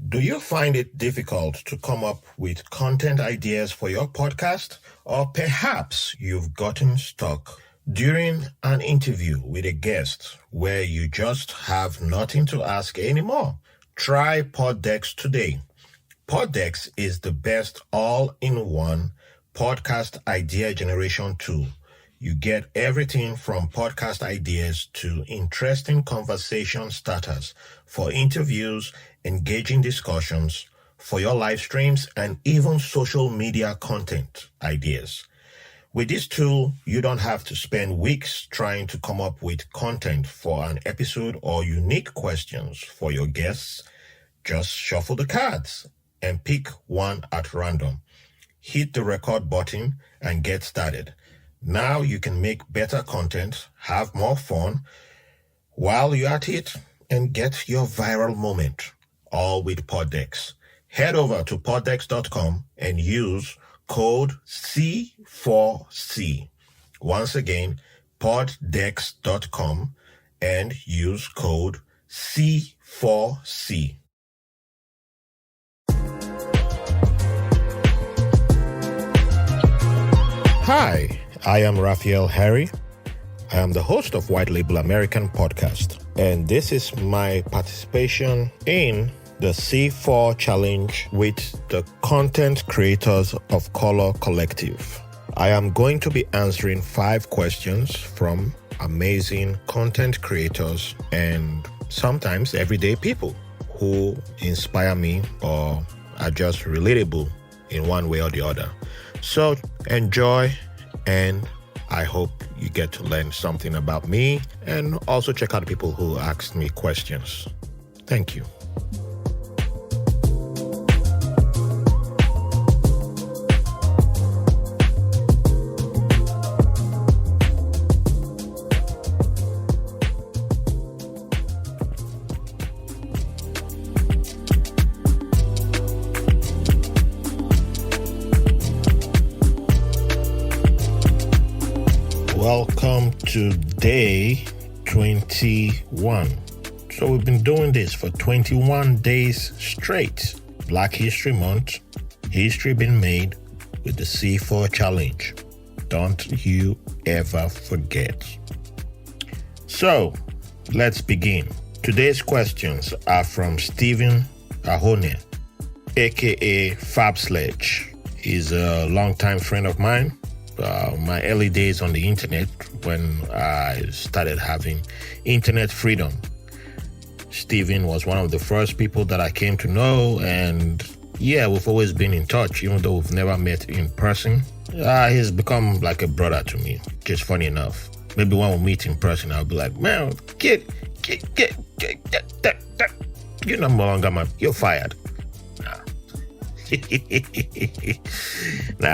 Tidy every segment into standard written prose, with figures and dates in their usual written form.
Do you find it difficult to come up with content ideas for your podcast? Or perhaps you've gotten stuck during an interview with a guest where you just have nothing to ask anymore? Try Poddex today. Poddex is the best all-in-one podcast idea generation tool. You get everything from podcast ideas to interesting conversation starters for interviews, engaging discussions, for your live streams, and even social media content ideas. With this tool, you don't have to spend weeks trying to come up with content for an episode or unique questions for your guests. Just shuffle the cards and pick one at random. Hit the record button and get started. Now you can make better content, have more fun while you're at it, and get your viral moment, all with Poddex. Head over to poddex.com and use code C4C. Once again, poddex.com and use code C4C. Hi, I am Raphael Harry. I am the host of White Label American Podcast, and this is my participation in the C4 Challenge with the Content Creators of Color Collective. I am going to be answering 5 questions from amazing content creators and sometimes everyday people who inspire me or are just relatable in one way or the other. So enjoy, and I hope you get to learn something about me, and also check out the people who asked me questions. Thank you. Welcome to day 21. So we've been doing this for 21 days straight. Black History Month, history been made with the C4 Challenge. Don't you ever forget. So let's begin. Today's questions are from Stephen Ahone, aka Fab Sledge. He's a longtime friend of mine. My early days on the internet, when I started having internet freedom. Steven was one of the first people that I came to know, and yeah, we've always been in touch, even though we've never met in person. He's become like a brother to me, just funny enough. Maybe when we meet in person, I'll be like, man, get, you're no longer man, you're fired.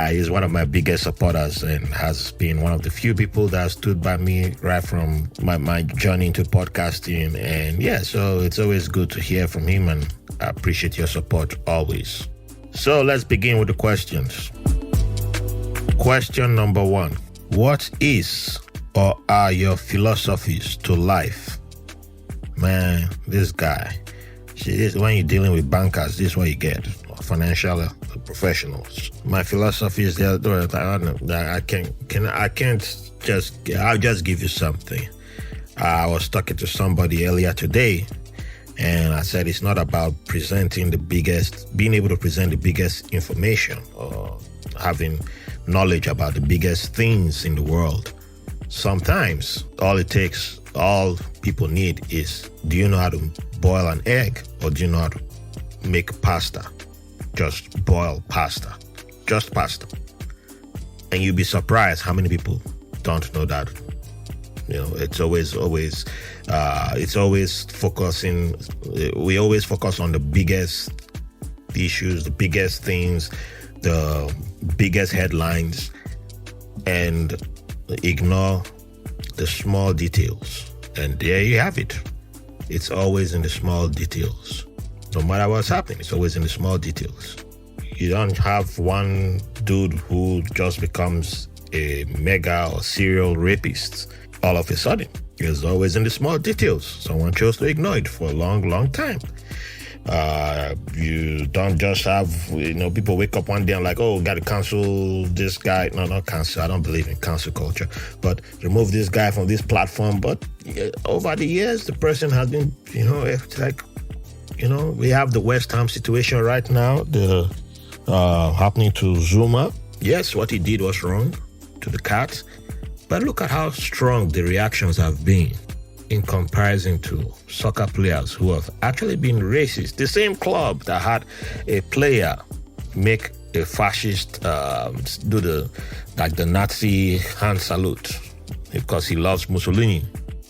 He's one of my biggest supporters and has been one of the few people that stood by me right from my journey into podcasting. And yeah, so it's always good to hear from him, and I appreciate your support always. So let's begin with the questions. Question number 1. What is or are your philosophies to life? Man, this guy. When you're dealing with bankers, this is what you get. Financial professionals. My philosophy is I'll just give you something. I was talking to somebody earlier today, and I said it's not about being able to present the biggest information or having knowledge about the biggest things in the world. Sometimes all people need is, do you know how to boil an egg, or do you know how to make pasta? Just boil pasta. Just pasta. And you'll be surprised how many people don't know that. You know, it's always focusing. We always focus on the biggest issues, the biggest things, the biggest headlines, and ignore the small details. And there you have it. It's always in the small details. No matter what's happening, it's always in the small details. You don't have one dude who just becomes a mega or serial rapist all of a sudden. It's always in the small details. Someone chose to ignore it for a long, long time. You don't just have, people wake up one day and like, oh, got to cancel this guy. No, not cancel. I don't believe in cancel culture, but remove this guy from this platform. But over the years, the person has been, it's like, we have the West Ham situation right now, the happening to Zuma. Yes, what he did was wrong to the cat, but look at how strong the reactions have been in comparison to soccer players who have actually been racist. The same club that had a player make a fascist do the Nazi hand salute because he loves Mussolini.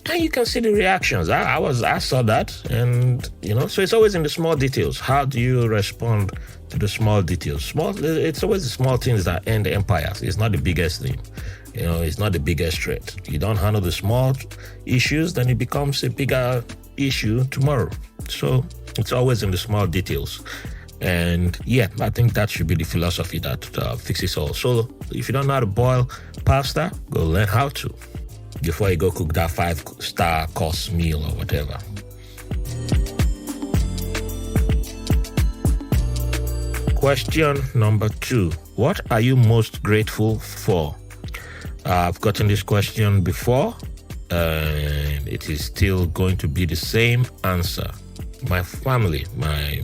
And you can see the reactions. I saw that, and so it's always in the small details. How do you respond to the small details? It's always the small things that end empires. It's not the biggest thing. It's not the biggest threat. You don't handle the small issues, then it becomes a bigger issue tomorrow. So it's always in the small details. And I think that should be the philosophy that fixes all. So if you don't know how to boil pasta, go learn how to before you go cook that 5-star course meal or whatever. Question number 2. What are you most grateful for? I've gotten this question before, and it is still going to be the same answer. My family, my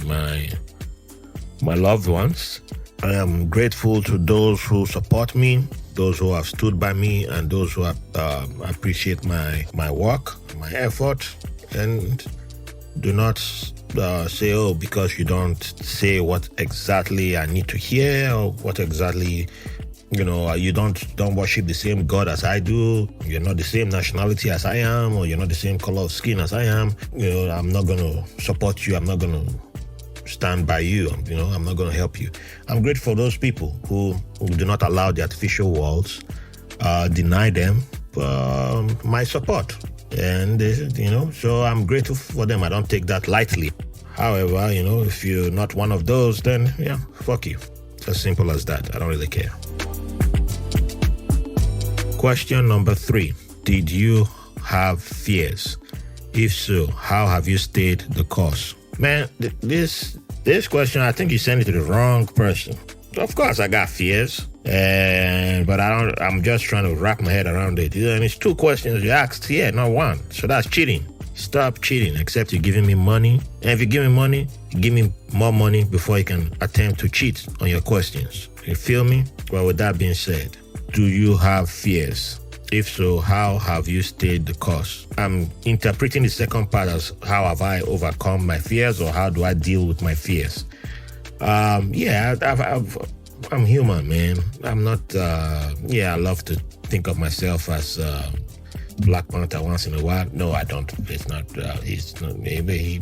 loved ones. I am grateful to those who support me, those who have stood by me, and those who appreciate my work, my effort, and do not say, oh, because you don't say what exactly I need to hear or what exactly, you don't worship the same God as I do, you're not the same nationality as I am, or you're not the same color of skin as I am, I'm not going to support you, I'm not going to stand by you, I'm not going to help you. I'm grateful for those people who do not allow the artificial walls deny them my support. And, so I'm grateful for them. I don't take that lightly. However, if you're not one of those, then, fuck you. It's as simple as that. I don't really care. Question number 3. Did you have fears? If so, how have you stayed the course? Man, this question, I think you sent it to the wrong person. Of course, I got fears, but I'm just trying to wrap my head around it. And it's 2 questions you asked, not 1. So that's cheating. Stop cheating, except you're giving me money. And if you give me money, you give me more money before you can attempt to cheat on your questions. You feel me? Well, with that being said, do you have fears? If so, how have you stayed the course? I'm interpreting the second part as how have I overcome my fears, or how do I deal with my fears? I'm human, man. I'm not, I love to think of myself as Black Panther once in a while. No, I don't. It's not, maybe,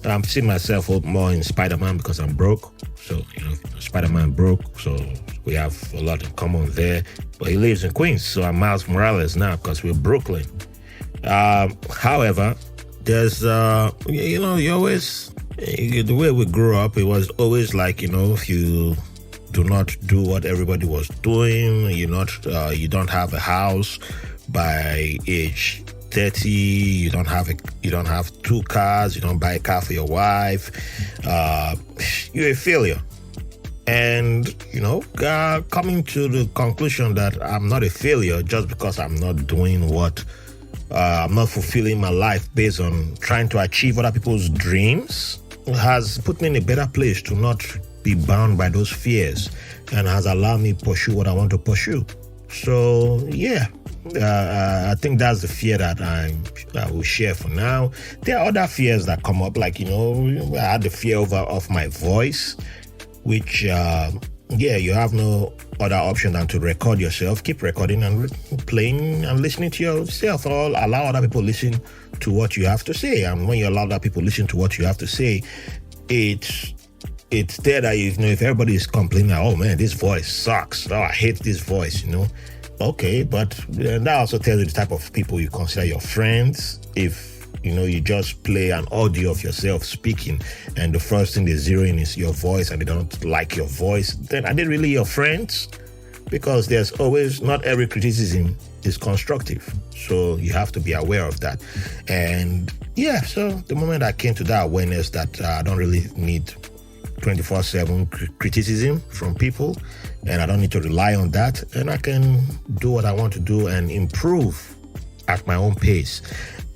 I'm seeing myself more in Spider-Man because I'm broke. So, Spider-Man broke, so we have a lot in common there. But he lives in Queens, so I'm Miles Morales now because we're Brooklyn. However, there's, you always, the way we grew up, it was always like, if you do not do what everybody was doing, you don't have a house by age 30, you don't have 2 cars, you don't buy a car for your wife, you're a failure. And, coming to the conclusion that I'm not a failure just because I'm not doing I'm not fulfilling my life based on trying to achieve other people's dreams, has put me in a better place to not be bound by those fears, and has allowed me pursue what I want to pursue. So, I think that's the fear that I will share for now. There are other fears that come up, like, I had the fear of my voice, which, you have no other option than to record yourself, keep recording and playing and listening to yourself, or allow other people listen to what you have to say. And when you allow other people listen to what you have to say, it's there that, if everybody is complaining, oh man, this voice sucks, oh, I hate this voice, Okay, but that also tells you the type of people you consider your friends. If you just play an audio of yourself speaking, and the first thing they zero in is your voice, and they don't like your voice, then are they really your friends? because there's always, not every criticism is constructive. So you have to be aware of that. And yeah, so the moment I came to that awareness that I don't really need 24/7 criticism from people, and I don't need to rely on that, and I can do what I want to do and improve at my own pace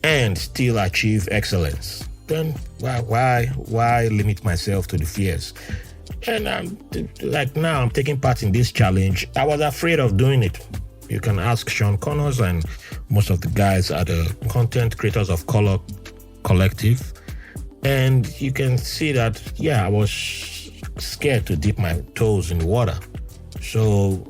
and still achieve excellence, then why limit myself to the fears? And now I'm taking part in this challenge. I was afraid of doing it. You can ask Sean Connors and most of the guys at the Content Creators of Color Collective, and you can see that, I was scared to dip my toes in the water. So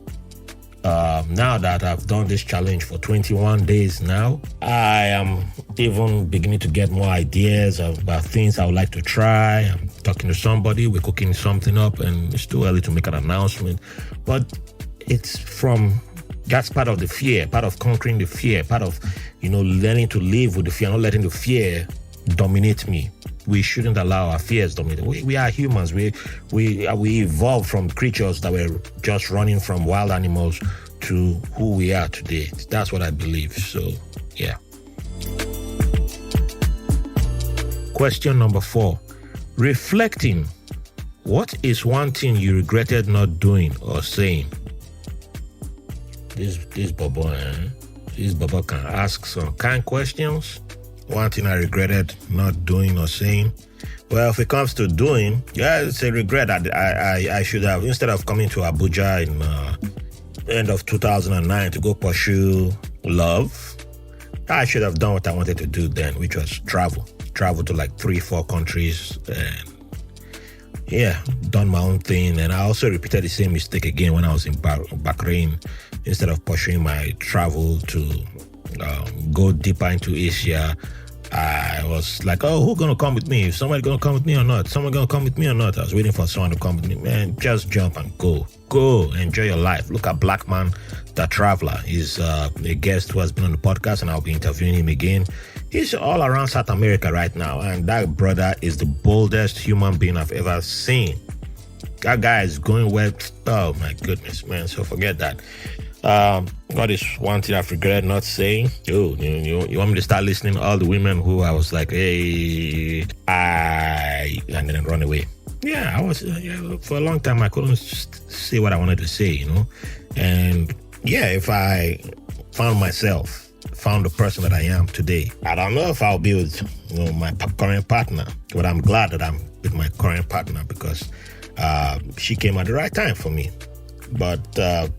now that I've done this challenge for 21 days now, I am even beginning to get more ideas about things I would like to try. I'm talking to somebody, we're cooking something up, and it's too early to make an announcement. But that's part of the fear, part of conquering the fear, part of, learning to live with the fear, not letting the fear dominate me. We shouldn't allow our fears dominate. We are humans. We evolved from creatures that were just running from wild animals to who we are today. That's what I believe. So, yeah. Question number 4. Reflecting. What is one thing you regretted not doing or saying? This Bobo can ask some kind questions. One thing I regretted not doing or saying. Well, if it comes to doing, it's a regret. I should have, instead of coming to Abuja in end of 2009 to go pursue love, I should have done what I wanted to do then, which was travel to like 3-4 countries, and done my own thing. And I also repeated the same mistake again when I was in Bahrain. Instead of pursuing my travel to go deeper into Asia, I was like, who's going to come with me? Is somebody going to come with me or not? Someone going to come with me or not? I was waiting for someone to come with me. Man, just jump and go. Go, enjoy your life. Look at Black Man, the Traveler. He's a guest who has been on the podcast, and I'll be interviewing him again. He's all around South America right now, and that brother is the boldest human being I've ever seen. That guy is going well. Oh, my goodness, man. So forget that. What is one thing I've regretted not saying? You want me to start listening to all the women who I was like, hey, and then run away. Yeah, I was, for a long time, I couldn't say what I wanted to say, And if I found the person that I am today, I don't know if I'll be with my current partner, but I'm glad that I'm with my current partner because she came at the right time for me. But so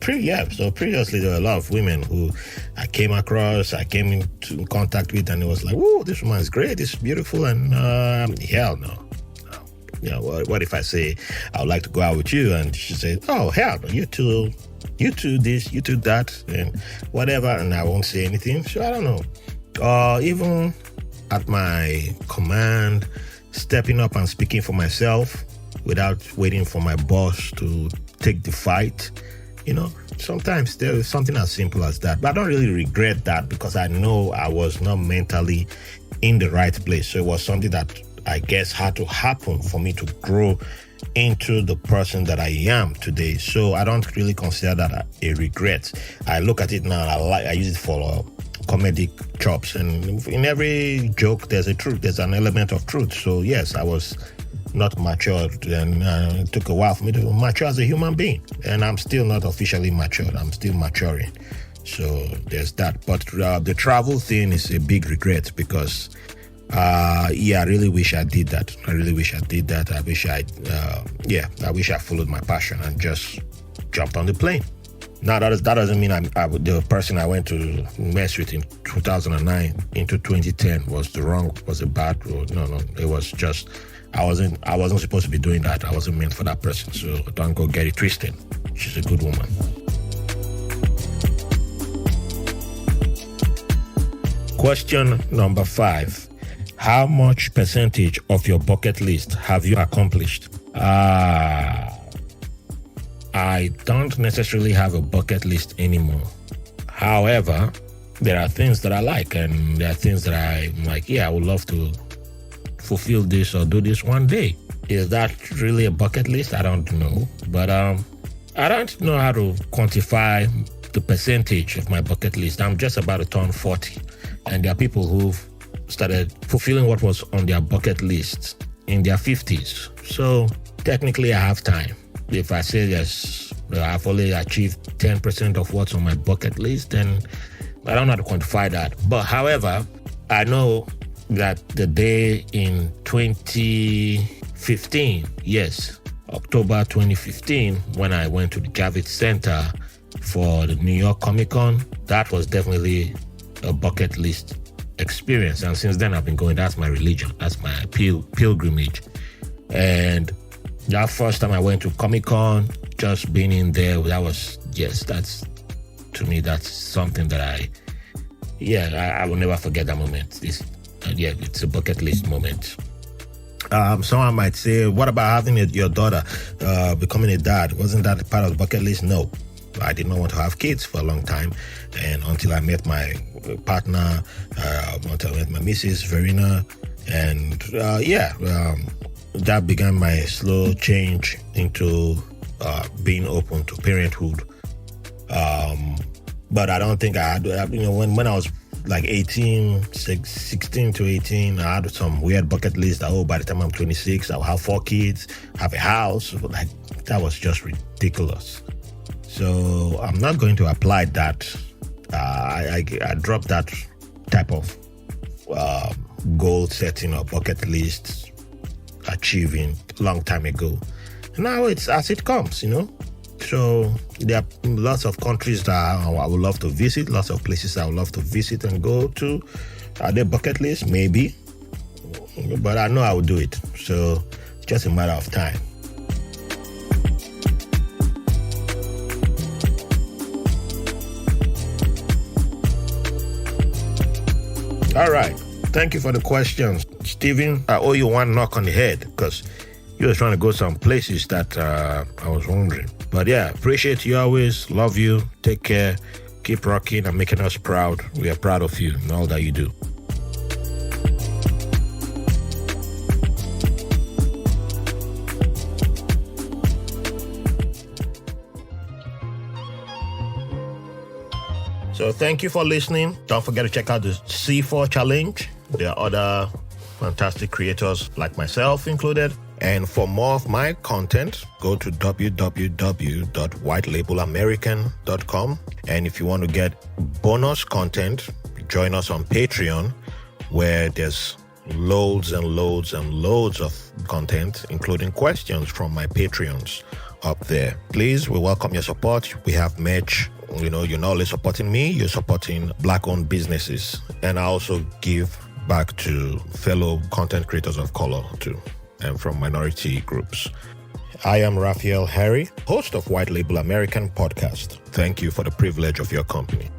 previously there were a lot of women who I came into contact with, and it was like, whoa, this woman is great, this is beautiful, and hell no. What if I say I would like to go out with you, and she says, oh hell no, you two this, you two that, and whatever, and I won't say anything. So I don't know. Even at my command, stepping up and speaking for myself without waiting for my boss to take the fight. Sometimes there is something as simple as that. But I don't really regret that because I know I was not mentally in the right place. So it was something that I guess had to happen for me to grow into the person that I am today. So I don't really consider that a regret. I look at it now, I use it for comedic chops. And in every joke, there's a truth. There's an element of truth. So yes, I was not matured, and it took a while for me to mature as a human being, and I'm still not officially matured. I'm still maturing, so there's that. But the travel thing is a big regret because I really wish I did that. I wish I followed my passion and just jumped on the plane. Now that doesn't mean the person I went to mess with in 2009 into 2010 was a bad road. No, it was just I wasn't supposed to be doing that. I wasn't meant for that person. So don't go get it twisted. She's a good woman. Question number 5. How much percentage of your bucket list have you accomplished? I don't necessarily have a bucket list anymore. However, there are things that I like, and there are things that I'm like, I would love to fulfill this or do this one day. Is that really a bucket list? I don't know. But I don't know how to quantify the percentage of my bucket list. I'm just about to turn 40, and there are people who've started fulfilling what was on their bucket list in their 50s. So technically I have time. If I say yes, I've only achieved 10% of what's on my bucket list, then I don't know how to quantify that. But however, I know that the day in 2015, yes, October 2015, when I went to the Javits Center for the New York Comic Con, that was definitely a bucket list experience. And since then I've been going. That's my religion. That's my pilgrimage. And that first time I went to Comic Con, just being in there, that's to me, that's something that I will never forget that moment. It's a bucket list moment. Someone might say, what about having your daughter, becoming a dad? Wasn't that part of the bucket list? No. I did not want to have kids for a long time. And until I met my partner, until I met my Mrs. Verena. And that began my slow change into being open to parenthood. But I don't think I had, when I was like 16 to 18, I had some weird bucket list that, by the time I'm 26, I'll have 4 kids, have a house. Like, that was just ridiculous. So I'm not going to apply that. I dropped that type of goal setting or bucket list achieving a long time ago. Now it's as it comes, So there are lots of countries that I would love to visit, lots of places I would love to visit and go to. Are there bucket lists? Maybe. But I know I will do it. So it's just a matter of time. All right. Thank you for the questions. Stephen, I owe you one knock on the head because you were trying to go some places that I was wondering. But yeah, appreciate you always. Love you. Take care. Keep rocking and making us proud. We are proud of you and all that you do. So thank you for listening. Don't forget to check out the C4 Challenge. There are other fantastic creators like myself included. And for more of my content, go to www.whitelabelamerican.com. And if you want to get bonus content, join us on Patreon, where there's loads and loads and loads of content, including questions from my Patreons up there. Please, we welcome your support. We have merch. You're not only supporting me, you're supporting Black-owned businesses. And I also give back to fellow content creators of color too, and from minority groups. I am Raphael Harry, host of White Label American podcast. Thank you for the privilege of your company.